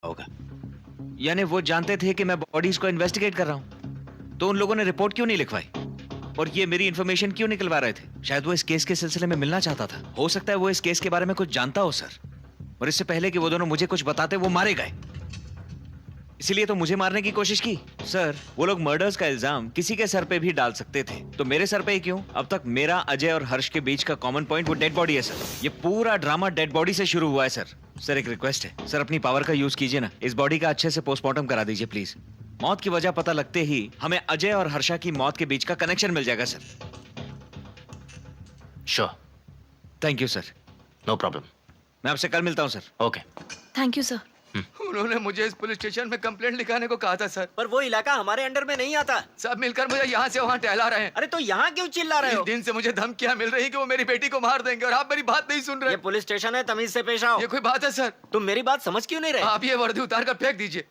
होगा। यानी वो जानते थे कि मैं बॉडीज को इन्वेस्टिगेट कर रहा हूं, तो उन लोगों ने रिपोर्ट क्यों नहीं लिखवाई और ये मेरी इंफॉर्मेशन क्यों निकलवा रहे थे? शायद वो इस केस के सिलसिले में मिलना चाहता था। हो सकता है वो इस केस के बारे में कुछ जानता हो सर, और इससे पहले कि वो दोनों मुझे कुछ बताते वो मारे गए, इसीलिए तो मुझे मारने की कोशिश की। सर, वो लोग मर्डर्स का इल्जाम किसी के सर पे भी डाल सकते थे, तो मेरे सर पे ही क्यों? अब तक मेरा, अजय और हर्ष के बीच का कॉमन पॉइंट वो डेड बॉडी है सर। ये पूरा ड्रामा डेड बॉडी से शुरू हुआ है सर। सर एक रिक्वेस्ट है सर, अपनी पावर का यूज कीजिए ना, इस बॉडी का अच्छे से पोस्टमार्टम करा दीजिए प्लीज। मौत की वजह पता लगते ही हमें अजय और हर्षा की मौत के बीच का कनेक्शन मिल जाएगा sir. Sure. Thank you sir. No problem. मैं आपसे कल मिलता हूँ sir. Okay. Thank you sir. उन्होंने मुझे इस पुलिस स्टेशन में कंप्लेंट लिखाने को कहा था सर। पर वो इलाका हमारे अंडर में नहीं आता। सब मिलकर मुझे यहाँ से वहाँ टहला रहे हैं। अरे तो यहाँ क्यों चिल्ला रहे इस हो? दिन से मुझे धमकियाँ मिल रही कि वो मेरी बेटी को मार देंगे और आप मेरी बात नहीं सुन रहे। ये पुलिस स्टेशन है, तमीज से पेश आओ। ये कोई बात है सर? तुम मेरी बात समझ क्यों नहीं रहे? आप ये वर्दी उतार कर फेंक दीजिए।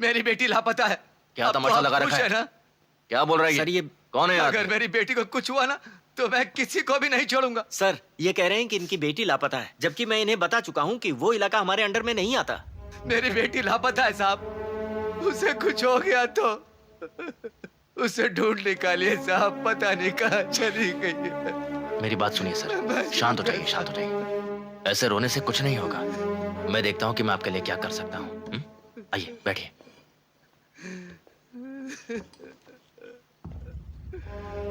मेरी बेटी लापता है। क्या अब तो तमाशा आप लगा खुश रखा है ना? क्या बोल रहा है सर ये कौन है अगर यार? मेरी बेटी को कुछ हुआ ना तो मैं किसी को भी नहीं छोड़ूंगा। सर ये कह रहे हैं कि इनकी बेटी लापता है, जबकि मैं इन्हें बता चुका हूँ कि वो इलाका हमारे अंडर में नहीं आता। मेरी बेटी लापता है साहब, उसे कुछ हो गया तो उसे ढूंढ निकालिए साहब, पता नहीं कहाँ चली गई है। मेरी बात सुनिए सर, शांत हो जाइए, शांत हो जाइए। ऐसे रोने से कुछ नहीं होगा। मैं देखता हूँ कि मैं आपके लिए क्या कर सकता हूँ। आइए बैठिए।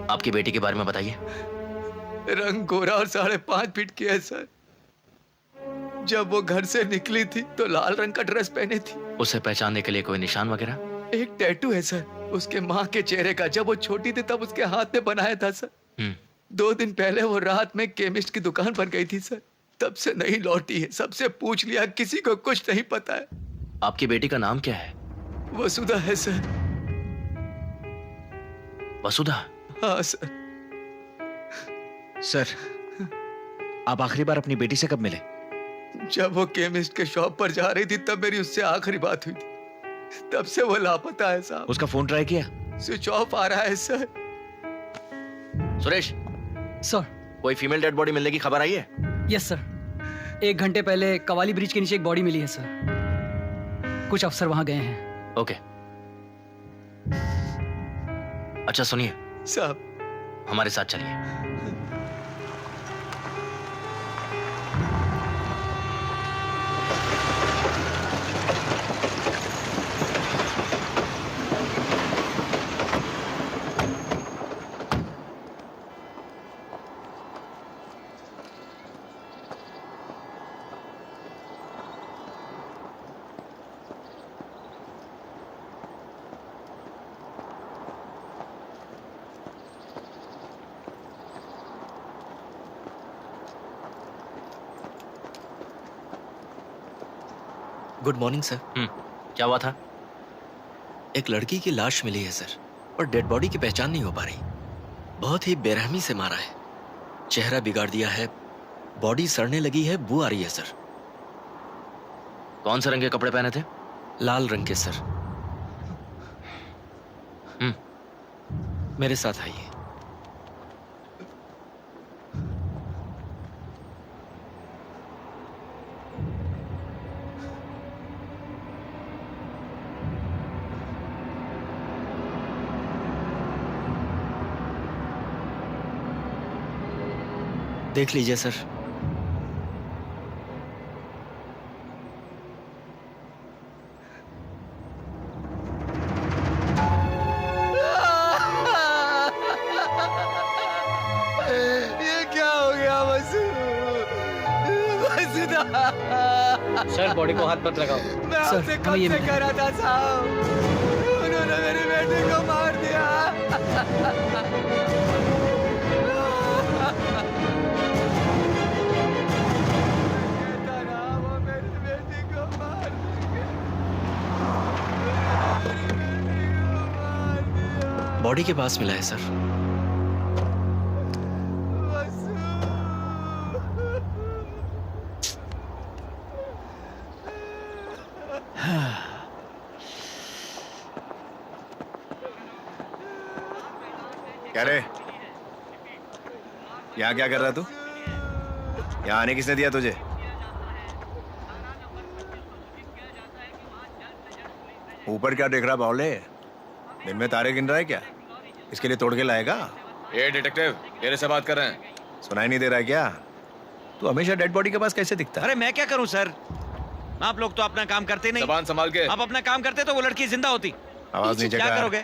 आपकी बेटी के बारे में बताइए। रंग गोरा और 5.5 फीट की है सर। जब वो घर से निकली थी तो लाल रंग का ड्रेस पहने थी। उसे पहचानने के लिए कोई निशान वगैरह? एक टैटू है सर उसके माँ के चेहरे का, जब वो छोटी थी तब उसके हाथ में बनाया था सर। 2 दिन पहले वो रात में केमिस्ट की दुकान पर गई थी सर, तब से नहीं लौटी है। सबसे पूछ लिया, किसी को कुछ नहीं पता है। आपकी बेटी का नाम क्या है? वसुधा है सर। वसुधा? हाँ सर। सर, आप आखिरी बार अपनी बेटी से कब मिले? जब वो केमिस्ट के शॉप पर जा रही थी तब मेरी उससे आखिरी बात हुई थी। तब से वो लापता है साहब। उसका फोन ट्राई किया? स्विच ऑफ आ रहा है सर। सुरेश, सर। कोई फीमेल डेड बॉडी मिलने की खबर आई है? यस सर, 1 घंटे पहले कवाली ब्रिज के नीचे एक बॉडी मिली है सर। कुछ अफसर वहां गए हैं। ओके। अच्छा सुनिए साहब, हमारे साथ चलिए। Good morning sir. क्या हुआ था? एक लड़की की लाश मिली है सर, और डेड बॉडी की पहचान नहीं हो पा रही। बहुत ही बेरहमी से मारा है, चेहरा बिगाड़ दिया है, बॉडी सड़ने लगी है, बू आ रही है सर। कौन से रंग के कपड़े पहने थे? लाल रंग के सर। मेरे साथ आइए। देख लीजिए सर। ये क्या हो गया वसुधा? सर बॉडी को हाथ मत लगाओ। मैं आपसे कब से कह रहा था साहब, उन्होंने मेरी बेटी को मार दिया। कहता रहा वो मेरी बेटी को मार देंगे। मेरी बेटी को मार दिया। बॉडी के पास मिला है सर। वसु। क्या रे, यहाँ क्या कर रहा तू? यहाँ आने किसने दिया तुझे? ऊपर क्या देख रहा बावले? दिन में तारे गिन रहा है क्या? इसके लिए तोड़ के लाएगा? ये डिटेक्टिव तेरे से बात कर रहे हैं। सुनाई नहीं दे रहा है क्या? तू हमेशा डेड बॉडी के पास कैसे दिखता है? अरे मैं क्या करूं सर, आप लोग तो अपना काम करते नहीं। जबान संभाल के। आप अपना काम करते तो वो लड़की जिंदा होती। आवाज नीचे क्या कर। करोगे?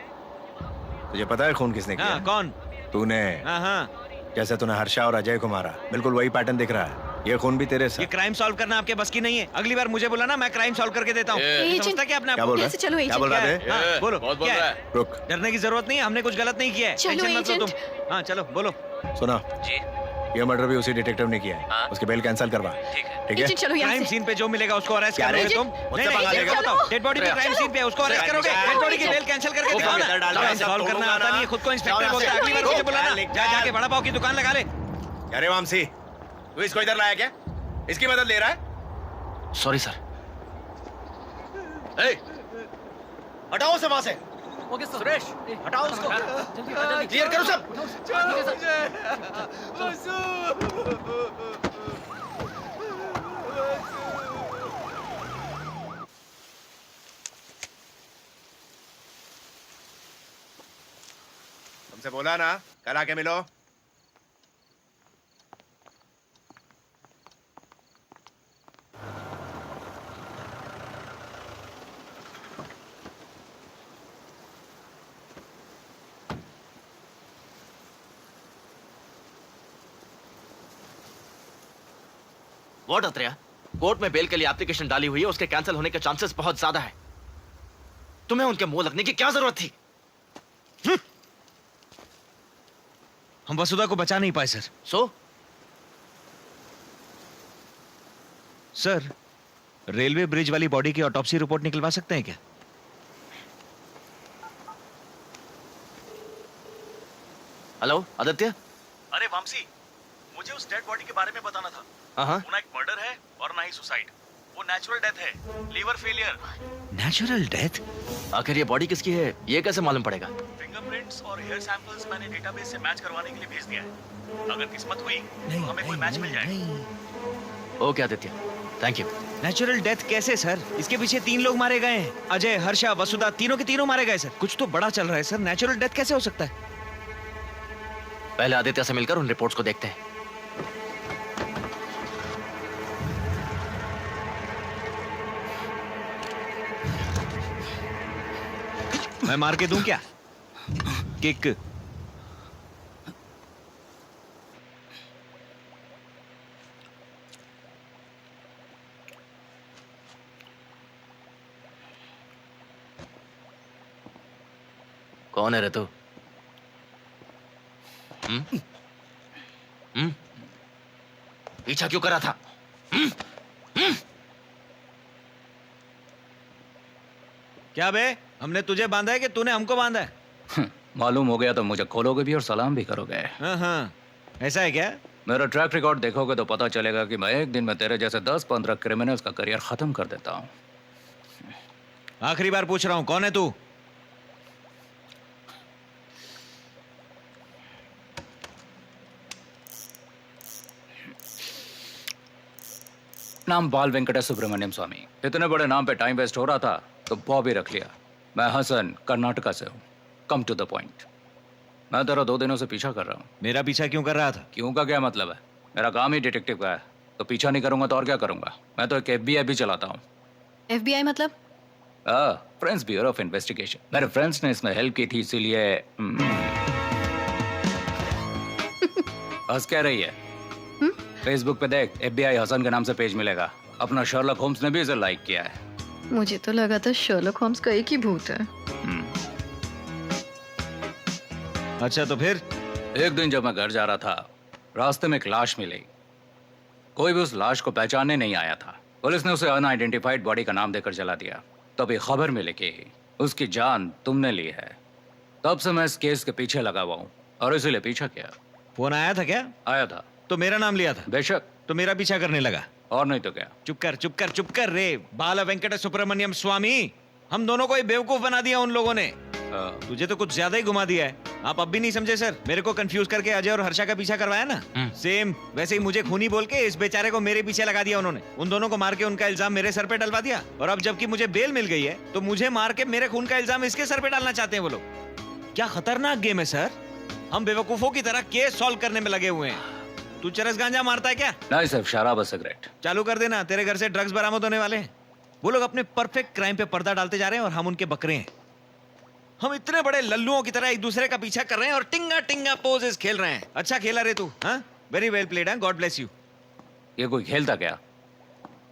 तुझे पता है खून किसने किया? हाँ, कौन? तूने। हाँ हाँ, जैसे तूने हर्षा और अजय को मारा, बिल्कुल वही पैटर्न दिख रहा है। ये खून भी तेरे ये साथ। क्राइम सॉल्व करना आपके बस की नहीं है। अगली बार मुझे बुलाना, मैं क्राइम सॉल्व करके देता हूँ। ए, समझता क्या अपने आप क्या को? बोल रहा यहाँ से चलो, है? क्या बोल रहा क्या है? है? हाँ, बोलो बहुत बोल क्या रहा है? है। रुक, डरने की जरूरत नहीं है, हमने कुछ गलत नहीं किया है। चलो, टेंशन मत लो एजेंट। तुम। हाँ चलो बोलो। सुना, जी ये मर्डर भी उसी डिटेक्टिव ने किया है। उसकी बेल कैंसिल करवा। ठीक है। ठीक है? एजेंट चलो यहाँ क्राइम से। सीन पे जो मिलेगा उसको अरेस्ट क्या करोगे रे? तुम? मुझसे पंगा लेगा? बताओ, डेड बॉडी पे क्राइम सीन पे है, उसको अरेस्ट करोगे? डेड बॉडी की बेल कैंसिल करके दिखाओ ना। क्राइम सॉल्व करना आता नहीं है, खुद को इंस्पेक्टर बोलता है। अगली बार मुझे बुलाना, जाके बड़ा पाव की दुकान लगा ले। अरे वामसी, तू इसको इधर लाया क्या? इसकी मदद ले रहा है? Sorry sir. ए, हटाओ से वहां से। Okay sir. सुरेश, हटाओ उसको। क्लियर करो सब। तुमसे बोला ना, कल आके मिलो। व्हाट अत्रेया, कोर्ट में बेल के लिए एप्लीकेशन डाली हुई है, उसके कैंसिल होने के चांसेस बहुत ज्यादा है। तुम्हें उनके मुंह लगने की क्या जरूरत थी? हम वसुधा को बचा नहीं पाए सर। सर, रेलवे ब्रिज वाली बॉडी की ऑटोप्सी रिपोर्ट निकलवा सकते हैं क्या? हेलो आदित्य। अरे वामसी, मुझे उस डेड बॉडी के बारे में बताना था। हाँ वो ना एक मर्डर है और ना ही सुसाइड। वो नेचुरल डेथ है, लीवर फेलियर। Natural death? आखिर ये बॉडी किसकी है, ये कैसे मालूम पड़ेगा? फिंगरप्रिंट्स और हेयर सैंपल्स मैंने डेटाबेस से मैच करवाने के लिए भेज दिया है। अगर किस्मत हुई तो हमें कोई मैच मिल जाए। Okay Aditya, thank you. Natural death कैसे सर? इसके पीछे 3 लोग मारे गए हैं। अजय, हर्षा, वसुधा, तीनों के तीनों मारे गए सर। कुछ तो बड़ा चल रहा है सर। नेचुरल डेथ कैसे हो सकता है? पहले आदित्य से मिलकर उन रिपोर्ट्स को देखते हैं। मैं मार के दूं क्या? किक। कौन है रे तू? पीछा क्यों करा था? क्या बे, हमने तुझे बांधा है कि तूने हमको बांधा है? मालूम हो गया तो मुझे खोलोगे भी और सलाम भी करोगे। हाँ, ऐसा है क्या? मेरा ट्रैक रिकॉर्ड देखोगे तो पता चलेगा कि मैं एक दिन में तेरे जैसे 10-15 क्रिमिनल्स का करियर खत्म कर देता हूँ। आखिरी बार पूछ रहा हूँ, कौन है तू? नाम बाल वेंकटेश सुब्रमण्यम स्वामी। इतने बड़े नाम पे टाइम वेस्ट हो रहा था तो बॉबी रख लिया। मैं हसन, कर्नाटका से हूँ। Come to the point. मैं तेरा 2 दिनों से पीछा कर रहा हूँ। मेरा पीछा क्यों कर रहा था? क्यों का क्या मतलब है? मेरा काम ही डिटेक्टिव का है, तो पीछा नहीं करूंगा तो और क्या करूंगा? मैं तो एक FBI भी चलाता हूँ। FBI मतलब? Friends bureau of investigation. मेरे फ्रेंड्स ने इसमें हेल्प की थी, इसीलिए हंस कह रही है। फेसबुक पे देख, FBI हसन के नाम से पेज मिलेगा। अपना शर्लक होम्स ने भी इसे लाइक किया है। मुझे तो लगा था शर्लक होम्स का एक ही भूत है। अच्छा तो फिर? एक दिन जब मैं घर जा रहा था, रास्ते में एक लाश मिली। कोई भी उस लाश को पहचानने नहीं आया था। पुलिस ने उसे अनआइडेंटिफाइड बॉडी का नाम देकर जला दिया। तभी खबर मिली कि उसकी जान तुमने ली है। तब से मैं इस केस के पीछे लगा हुआ हूँ और इसीलिए पीछा किया। फोन आया था क्या? आया था। तो मेरा नाम लिया था? बेशक। तो मेरा पीछा करने लगा? और नहीं तो क्या। चुप कर चुप कर चुप कर रे बाला वेंकट सुब्रमण्यम स्वामी। हम दोनों को ही बेवकूफ बना दिया उन लोगों ने। तुझे तो कुछ ज्यादा ही घुमा दिया है। आप अब भी नहीं समझे सर? मेरे को कंफ्यूज करके अजय और हर्षा का पीछा करवाया ना, सेम वैसे ही मुझे खूनी बोल के इस बेचारे को मेरे पीछे लगा दिया उन्होंने। उन दोनों को मार के उनका इल्जाम मेरे सर पे डलवा दिया, और अब जबकि मुझे बेल मिल गई है तो मुझे मार के मेरे खून का इल्जाम इसके सर पे डालना चाहते हैं वो लोग। क्या खतरनाक गेम है सर। हम बेवकूफों की तरह केस सॉल्व करने में लगे हुए हैं। तू चरस गांजा मारता है क्या? नहीं सिर्फ शराब और सिगरेट। चालू कर देना, तेरे घर से ड्रग्स बरामद होने वाले हैं। वो लोग अपने परफेक्ट क्राइम पे पर्दा डालते जा रहे हैं और हम उनके बकरे हैं। हम इतने बड़े लल्लुओं की तरह एक दूसरे का पीछा कर रहे हैं और टिंगा टिंगा पोजेस खेल रहे हैं। अच्छा खेला रे तू, हाँ? वेरी वेल प्लेड, हाँ? God bless you. ये कोई खेल था क्या?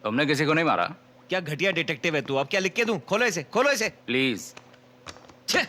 तुमने किसी को नहीं मारा? क्या घटिया डिटेक्टिव है तू। अब क्या लिख के दूं? खोलो इसे, खोलो इसे। प्लीज। छे